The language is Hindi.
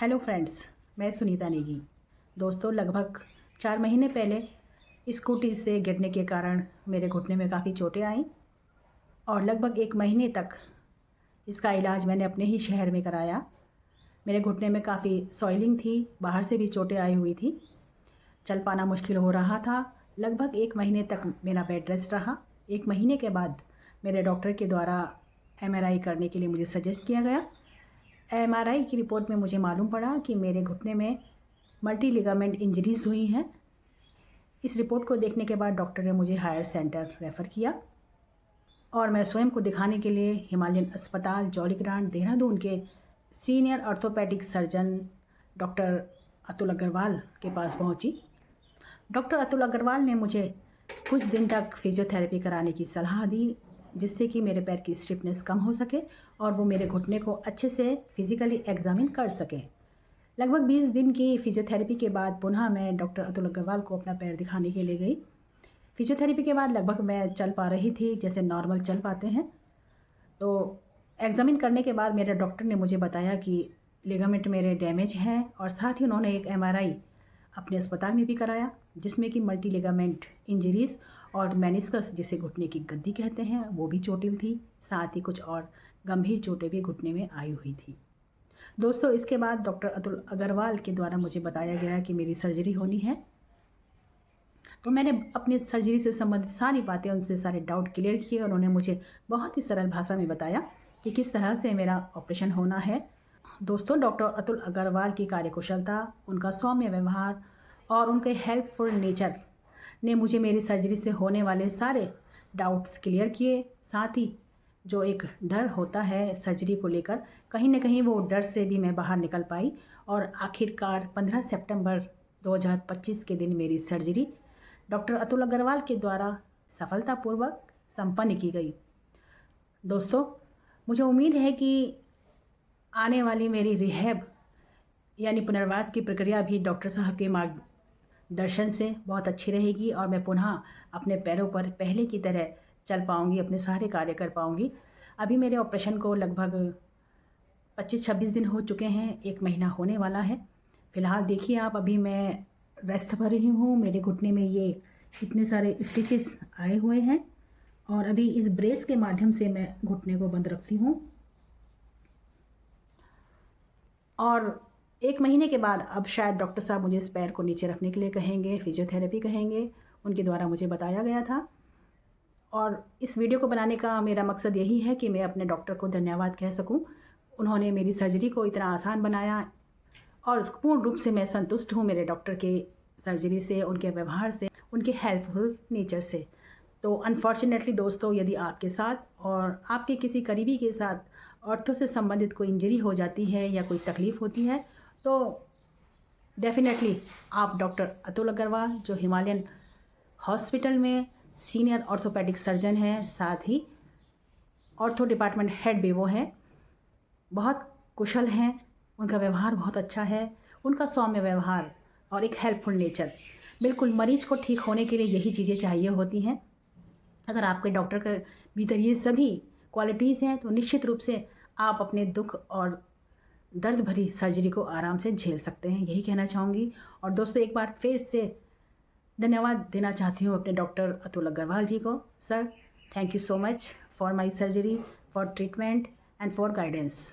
हेलो फ्रेंड्स, मैं सुनीता नेगी। दोस्तों, लगभग 4 महीने पहले स्कूटी से गिरने के कारण मेरे घुटने में काफ़ी चोटें आईं और लगभग 1 महीने तक इसका इलाज मैंने अपने ही शहर में कराया। मेरे घुटने में काफ़ी सॉइलिंग थी, बाहर से भी चोटें आई हुई थी, चल पाना मुश्किल हो रहा था। लगभग 1 महीने तक मेरा बेड रेस्ट रहा। 1 महीने के बाद मेरे डॉक्टर के द्वारा एमआरआई करने के लिए मुझे सजेस्ट किया गया। एमआरआई की रिपोर्ट में मुझे मालूम पड़ा कि मेरे घुटने में मल्टी लिगामेंट इंजरीज़ हुई हैं। इस रिपोर्ट को देखने के बाद डॉक्टर ने मुझे हायर सेंटर रेफ़र किया और मैं स्वयं को दिखाने के लिए हिमालयन अस्पताल जौलीग्रांट देहरादून के senior orthopaedic surgeon doctor Atul Agarwal के पास पहुंची। डॉक्टर अतुल अग्रवाल ने मुझे कुछ दिन तक फिजियोथेरेपी कराने की सलाह दी, जिससे कि मेरे पैर की स्टिफनेस कम हो सके और वो मेरे घुटने को अच्छे से फिज़िकली एग्जामिन कर सकें। लगभग 20 दिन की फिजियोथेरेपी के बाद पुनः मैं डॉक्टर अतुल अग्रवाल को अपना पैर दिखाने के लिए गई। फिजियोथेरेपी के बाद लगभग मैं चल पा रही थी, जैसे नॉर्मल चल पाते हैं। तो एग्जामिन करने के बाद मेरे डॉक्टर ने मुझे बताया कि लिगामेंट मेरे डैमेज हैं और साथ ही उन्होंने एक एमआरआई अपने अस्पताल में भी कराया, जिसमें कि मल्टी लिगामेंट इंजरीज़ और मेनिस्कस, जिसे घुटने की गद्दी कहते हैं, वो भी चोटिल थी। साथ ही कुछ और गंभीर चोटें भी घुटने में आई हुई थी। दोस्तों, इसके बाद डॉक्टर अतुल अग्रवाल के द्वारा मुझे बताया गया कि मेरी सर्जरी होनी है। तो मैंने अपनी सर्जरी से संबंधित सारी बातें, उनसे सारे डाउट क्लियर किए और उन्होंने मुझे बहुत ही सरल भाषा में बताया कि किस तरह से मेरा ऑपरेशन होना है। दोस्तों, डॉक्टर अतुल अग्रवाल की कार्यकुशलता, उनका सौम्य व्यवहार और उनके हेल्पफुल नेचर ने मुझे मेरी सर्जरी से होने वाले सारे डाउट्स क्लियर किए। साथ ही जो एक डर होता है सर्जरी को लेकर, कहीं ना कहीं वो डर से भी मैं बाहर निकल पाई और आखिरकार 15 सितंबर 2025 के दिन मेरी सर्जरी डॉक्टर अतुल अग्रवाल के द्वारा सफलतापूर्वक संपन्न की गई। दोस्तों, मुझे उम्मीद है कि आने वाली मेरी रिहैब यानी पुनर्वास की प्रक्रिया भी डॉक्टर साहब के मार्गदर्शन से बहुत अच्छी रहेगी और मैं पुनः अपने पैरों पर पहले की तरह चल पाऊँगी, अपने सारे कार्य कर पाऊँगी। अभी मेरे ऑपरेशन को लगभग 25-26 दिन हो चुके हैं, 1 महीना होने वाला है। फ़िलहाल देखिए आप, अभी मैं रेस्ट पर रही हूँ। मेरे घुटने में ये इतने सारे स्टिचेस आए हुए हैं और अभी इस ब्रेस के माध्यम से मैं घुटने को बंद रखती हूँ। और 1 महीने के बाद अब शायद डॉक्टर साहब मुझे इस पैर को नीचे रखने के लिए कहेंगे, फिजियोथेरेपी कहेंगे, उनके द्वारा मुझे बताया गया था। और इस वीडियो को बनाने का मेरा मकसद यही है कि मैं अपने डॉक्टर को धन्यवाद कह सकूं। उन्होंने मेरी सर्जरी को इतना आसान बनाया और पूर्ण रूप से मैं संतुष्ट हूं मेरे डॉक्टर के सर्जरी से, उनके व्यवहार से, उनके हेल्पफुल नेचर से। तो अनफॉर्चुनेटली दोस्तों, यदि आपके साथ और आपके किसी करीबी के साथ ऑर्थो से संबंधित कोई इंजरी हो जाती है या कोई तकलीफ़ होती है, तो डेफिनेटली आप डॉक्टर अतुल अग्रवाल, जो हिमालयन हॉस्पिटल में सीनियर ऑर्थोपेडिक सर्जन हैं, साथ ही ऑर्थो डिपार्टमेंट हेड भी वो हैं, बहुत कुशल हैं। उनका व्यवहार बहुत अच्छा है, उनका सौम्य व्यवहार और एक हेल्पफुल नेचर। बिल्कुल मरीज को ठीक होने के लिए यही चीज़ें चाहिए होती हैं। अगर आपके डॉक्टर के भीतर ये सभी क्वालिटीज़ हैं तो निश्चित रूप से आप अपने दुख और दर्द भरी सर्जरी को आराम से झेल सकते हैं, यही कहना चाहूँगी। और दोस्तों, एक बार फिर से धन्यवाद देना चाहती हूँ अपने डॉक्टर अतुल अग्रवाल जी को। Sir, thank you so much for my surgery, for treatment and for guidance.